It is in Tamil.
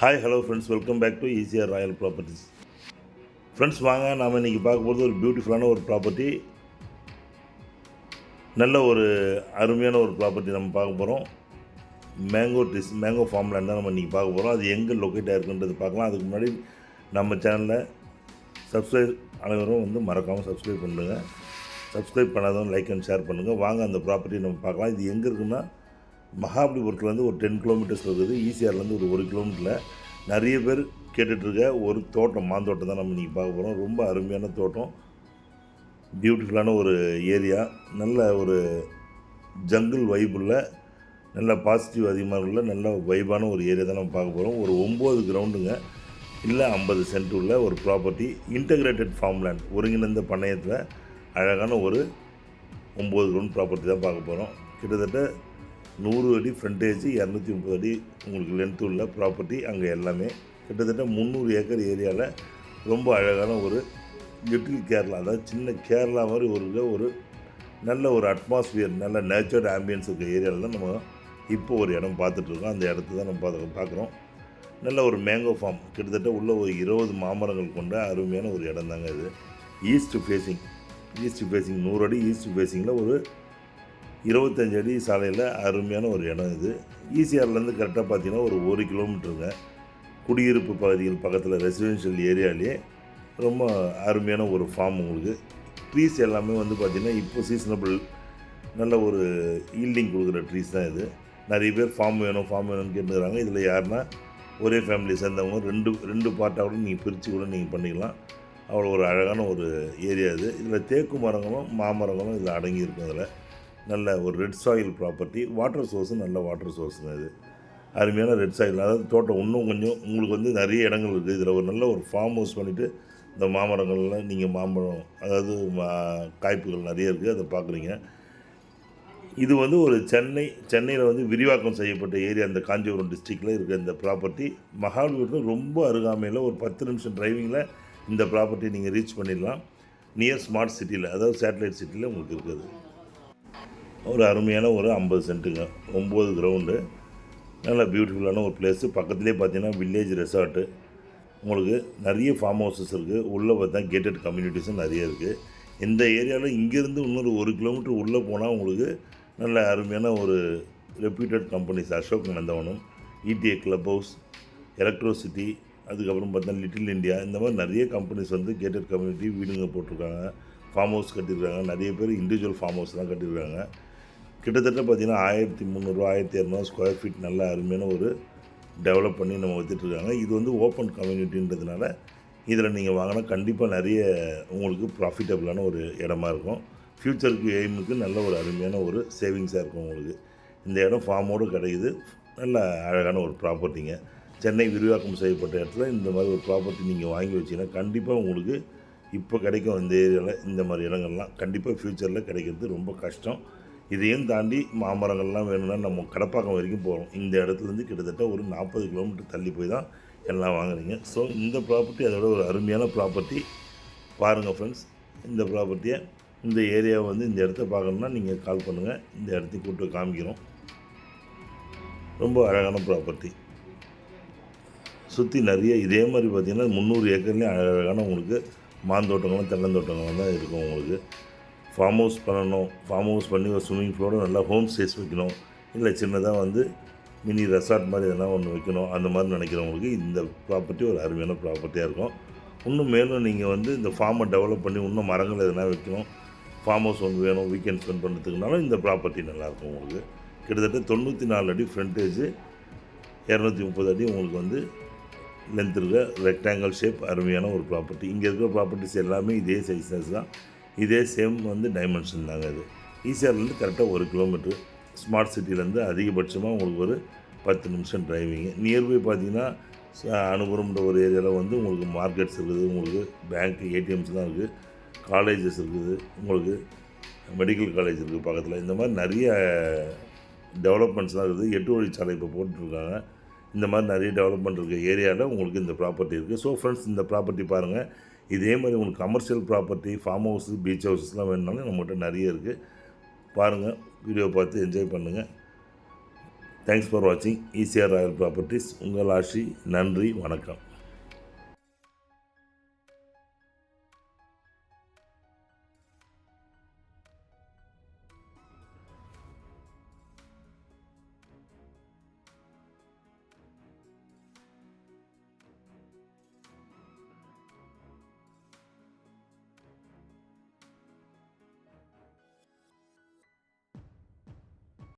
Hi hello friends, welcome back to ECR royal properties. Friends, வாங்க நாம் இன்றைக்கி பார்க்க போகிறது ஒரு பியூட்டிஃபுல்லான ஒரு ப்ராப்பர்ட்டி. நல்ல ஒரு அருமையான ஒரு ப்ராப்பர்ட்டி நம்ம பார்க்க போகிறோம். மேங்கோ ஃபார்ம் லேண்ட் தான் நம்ம இன்றைக்கி பார்க்க போகிறோம். அது எங்கே லொக்கேட் ஆகிருக்குன்றது பார்க்கலாம். அதுக்கு முன்னாடி நம்ம சேனலில் சப்ஸ்கிரைப் அனைவரும் மறக்காமல் சப்ஸ்கிரைப் பண்ணுங்கள். சப்ஸ்கிரைப் பண்ணாதவங்க லைக் அண்ட் ஷேர் பண்ணுங்கள். வாங்க அந்த ப்ராப்பர்ட்டி நம்ம பார்க்கலாம். இது எங்கே இருக்குன்னா மகாபலிபுரத்துலேருந்து ஒரு 10 கிலோமீட்டர்ஸில் இருக்குது. ஈசிஆர்லேருந்து ஒரு 1 கிலோமீட்டரில் நிறைய பேர் கேட்டுட்ருக்க ஒரு தோட்டம், மாந்தோட்டம் தான் நம்ம இன்றைக்கி பார்க்க போகிறோம். ரொம்ப அருமையான தோட்டம், பியூட்டிஃபுல்லான ஒரு ஏரியா, நல்ல ஒரு ஜங்கிள் வைப்புள்ள, நல்ல பாசிட்டிவ் அதிகமாக உள்ள நல்ல வைபான ஒரு ஏரியா தான் நம்ம பார்க்க போகிறோம். ஒரு 9 கிரவுண்டுங்க, இல்லை 50 சென்ட் உள்ள ஒரு ப்ராப்பர்ட்டி. இன்டகிரேட்டட் ஃபார்ம் லேண்ட், ஒருங்கிணைந்த பண்ணையத்தில் அழகான ஒரு 9 கிரவுண்ட் ப்ராப்பர்ட்டி தான் பார்க்க போகிறோம். கிட்டத்தட்ட 100 அடி ஃப்ரண்டேஜ், 230 அடி உங்களுக்கு லென்த்து உள்ள ப்ராப்பர்ட்டி. அங்கே எல்லாமே கிட்டத்தட்ட 300 ஏக்கர் ஏரியாவில் ரொம்ப அழகான ஒரு லிட்டில் கேரளா, அதாவது சின்ன கேரளா மாதிரி ஒரு நல்ல ஒரு அட்மாஸ்பியர், நல்ல நேச்சர் ஆம்பியன்ஸ் இருக்க ஏரியாவில் தான் நம்ம இப்போ ஒரு இடம் பார்த்துட்ருக்கோம். அந்த இடத்த தான் நம்ம பார்க்குறோம். நல்ல ஒரு மேங்கோ ஃபார்ம், கிட்டத்தட்ட உள்ள ஒரு 20 மாமரங்கள் கொண்ட அருமையான ஒரு இடம் தாங்க இது. ஈஸ்ட் ஃபேஸிங் 100 அடி ஈஸ்ட் ஃபேஸிங்கில் ஒரு 25 அடி சாலையில் அருமையான ஒரு இடம் இது. ஈசிஆர்லேருந்து கரெக்டாக பார்த்தீங்கன்னா ஒரு 1 கிலோமீட்டருங்க. குடியிருப்பு பகுதிகள் பக்கத்தில் ரெசிடென்ஷியல் ஏரியாலேயே ரொம்ப அருமையான ஒரு ஃபார்ம். உங்களுக்கு ட்ரீஸ் எல்லாமே பார்த்திங்கன்னா இப்போ சீசனபிள், நல்ல ஒரு ஈல்டிங் கொடுக்குற ட்ரீஸ் தான் இது. நிறைய பேர் ஃபார்ம் வேணும்னு கேட்டுக்கிறாங்க. இதில் யாருன்னா ஒரே ஃபேமிலி சேர்ந்தவங்க ரெண்டு பார்ட்டாக கூட நீங்கள் பிரித்து கூட நீங்கள் பண்ணிக்கலாம். அவ்வளோ ஒரு அழகான ஒரு ஏரியா இது. இதில் தேக்கு மரங்களும் மாமரங்களும் இதில் அடங்கியிருக்கும். அதில் நல்ல ஒரு ரெட் சாயில் ப்ராப்பர்ட்டி. வாட்டர் சோர்ஸும் நல்ல வாட்டர் சோர்ஸுங்க இது. அருமையான ரெட் சாயில், அதாவது தோட்டம் இன்னும் கொஞ்சம் உங்களுக்கு நிறைய இடங்கள் இருக்குது. இதில் ஒரு நல்ல ஒரு ஃபார்ம் ஹவுஸ் பண்ணிவிட்டு இந்த மாமரங்களில் நீங்கள் மாம்பழம், அதாவது காய்ப்புகள் நிறைய இருக்குது, அதை பார்க்குறீங்க. இது ஒரு சென்னையில் விரிவாக்கம் செய்யப்பட்ட ஏரியா. இந்த காஞ்சிபுரம் டிஸ்ட்ரிக்டில் இருக்க இந்த ப்ராப்பர்ட்டி மகாபலிபுரத்தில் ரொம்ப அருகாமையில் ஒரு 10 நிமிஷம் டிரைவிங்கில் இந்த ப்ராப்பர்ட்டி நீங்கள் ரீச் பண்ணிடலாம். நியர் ஸ்மார்ட் சிட்டியில், அதாவது சேட்டலைட் சிட்டியில் உங்களுக்கு இருக்குது. ஒரு அருமையான ஒரு 50 சென்ட்டுங்க, 9 கிரவுண்டு, நல்ல பியூட்டிஃபுல்லான ஒரு பிளேஸு. பக்கத்துலேயே பார்த்தீங்கன்னா வில்லேஜ் ரெசார்ட்டு, உங்களுக்கு நிறைய ஃபார்ம் ஹவுசஸ் இருக்குது. உள்ளே பார்த்தா கேட்டட் கம்யூனிட்டிஸும் நிறைய இருக்குது. இந்த ஏரியாவில் இங்கேருந்து இன்னொரு 1 கிலோமீட்டர் உள்ளே போனால் உங்களுக்கு நல்ல அருமையான ஒரு ரெப்யூட்டட் கம்பெனிஸ், அசோக் நந்தவனம், இடிஏ கிளப் ஹவுஸ், எலக்ட்ரோசிட்டி, அதுக்கப்புறம் பார்த்தா லிட்டில் இந்தியா, இந்த மாதிரி நிறைய கம்பெனிஸ் கேட்டட் கம்யூனிட்டி வீடுங்க போட்டிருக்காங்க, ஃபார்ம் ஹவுஸ் கட்டியிருக்காங்க. நிறைய பேர் இண்டிவிஜுவல் ஃபார்ம் ஹவுஸ் தான் கட்டியிருக்காங்க. கிட்டத்தட்ட பார்த்திங்கன்னா 1300 1200 ஸ்கொயர் ஃபீட் நல்ல அருமையான ஒரு டெவலப் பண்ணி நம்ம வச்சுட்ருக்காங்க. இது ஓப்பன் கம்யூனிட்டின்றதுனால இதில் நீங்கள் வாங்கினா கண்டிப்பாக நிறைய உங்களுக்கு ப்ராஃபிட்டபிளான ஒரு இடமா இருக்கும். ஃப்யூச்சருக்கு எய்முக்கு நல்ல ஒரு அருமையான ஒரு சேவிங்ஸாக இருக்கும் உங்களுக்கு. இந்த இடம் ஃபார்மோடு கிடைக்குது. நல்ல அழகான ஒரு ப்ராப்பர்ட்டிங்க. சென்னை விரிவாக்கம் செய்யப்பட்ட இடத்துல இந்த மாதிரி ஒரு ப்ராப்பர்ட்டி நீங்கள் வாங்கி வச்சிங்கன்னா கண்டிப்பாக உங்களுக்கு இப்போ கிடைக்கும். இந்த ஏரியாவில் இந்த மாதிரி இடங்கள்லாம் கண்டிப்பாக ஃப்யூச்சரில் கிடைக்கிறது ரொம்ப கஷ்டம். இதையும் தாண்டி மாமரங்கள்லாம் வேணும்னா நம்ம கடப்பாக்கம் வரைக்கும் போகிறோம். இந்த இடத்துலேருந்து கிட்டத்தட்ட ஒரு 40 கிலோமீட்டர் தள்ளி போய் தான் எல்லாம் வாங்குறீங்க. ஸோ இந்த ப்ராப்பர்ட்டி அதோட ஒரு அருமையான ப்ராப்பர்ட்டி. பாருங்கள் ஃப்ரெண்ட்ஸ், இந்த ப்ராப்பர்ட்டியை, இந்த ஏரியாவை இந்த இடத்த பார்க்கணுன்னா நீங்கள் கால் பண்ணுங்கள். இந்த இடத்தையும் கூப்பிட்டு காமிக்கிறோம். ரொம்ப அழகான ப்ராப்பர்ட்டி. சுற்றி நிறைய இதே மாதிரி பார்த்திங்கன்னா 300 ஏக்கர்லேயும் அழகான உங்களுக்கு மாந்தோட்டங்களும் தென்னந்தோட்டங்களும் தான் இருக்கும். உங்களுக்கு ஃபார்ம் ஹவுஸ் பண்ணணும், ஃபார்ம் ஹவுஸ் பண்ணி ஒரு ஸ்விம்மிங் பூலோடு நல்லா ஹோம் ஸ்டேஸ் வைக்கணும், இல்லை சின்னதாக மினி ரெசார்ட் மாதிரி எதனா ஒன்று வைக்கணும், அந்த மாதிரி நினைக்கிறவங்களுக்கு இந்த ப்ராப்பர்ட்டி ஒரு அருமையான ப்ராப்பர்ட்டியாக இருக்கும். இன்னும் மேலும் நீங்கள் இந்த ஃபார்மை டெவலப் பண்ணி இன்னும் மரங்கள் எதனா வைக்கணும், ஃபார்ம் ஹவுஸ் வேணும் வீக்கெண்ட் ஸ்பெண்ட் பண்ணுறதுக்குனாலும் இந்த ப்ராப்பர்ட்டி நல்லாயிருக்கும். உங்களுக்கு கிட்டத்தட்ட 94 அடி ஃப்ரண்டேஜ், 230 அடி உங்களுக்கு லென்த் இருக்க ரெக்டாங்கிள் ஷேப் அருமையான ஒரு ப்ராப்பர்ட்டி. இங்கே இருக்கிற ப்ராப்பர்ட்டிஸ் எல்லாமே இதே சைஸஸ் தான், இதே சேம் டைமென்ஷன் தாங்க. அது ஈசிஆர்லேருந்து கரெக்டாக 1 கிலோமீட்டர், ஸ்மார்ட் சிட்டிலேருந்து அதிகபட்சமாக உங்களுக்கு ஒரு 10 நிமிஷம் டிரைவிங்கு. நியர்பை பார்த்திங்கன்னா அனுபவம்ன்ற ஒரு ஏரியாவில் உங்களுக்கு மார்க்கெட்ஸ் இருக்குது, உங்களுக்கு பேங்க் ஏடிஎம்ஸ் தான் இருக்குது, காலேஜஸ் இருக்குது, உங்களுக்கு மெடிக்கல் காலேஜ் இருக்குது பக்கத்தில். இந்த மாதிரி நிறைய டெவலப்மெண்ட்ஸ்லாம் இருக்குது. 8 வழிச்சாலை இப்போ போட்டுருக்காங்க. இந்த மாதிரி நிறைய டெவலப்மெண்ட் இருக்க ஏரியாவில் உங்களுக்கு இந்த ப்ராப்பர்ட்டி இருக்குது. ஸோ ஃப்ரெண்ட்ஸ், இந்த ப்ராப்பர்ட்டி பாருங்கள். இதே மாதிரி உங்களுக்கு commercial property, farm house, beach ஹவுஸஸ்லாம் வேணுனாலும் நம்மகிட்ட நிறைய இருக்குது. பாருங்கள், வீடியோ பார்த்து என்ஜாய் பண்ணுங்கள். தேங்க்ஸ் ஃபார் வாட்சிங் ஈசிஆர் ராயல் ப்ராப்பர்ட்டிஸ். உங்கள் ஆஷி. நன்றி, வணக்கம்.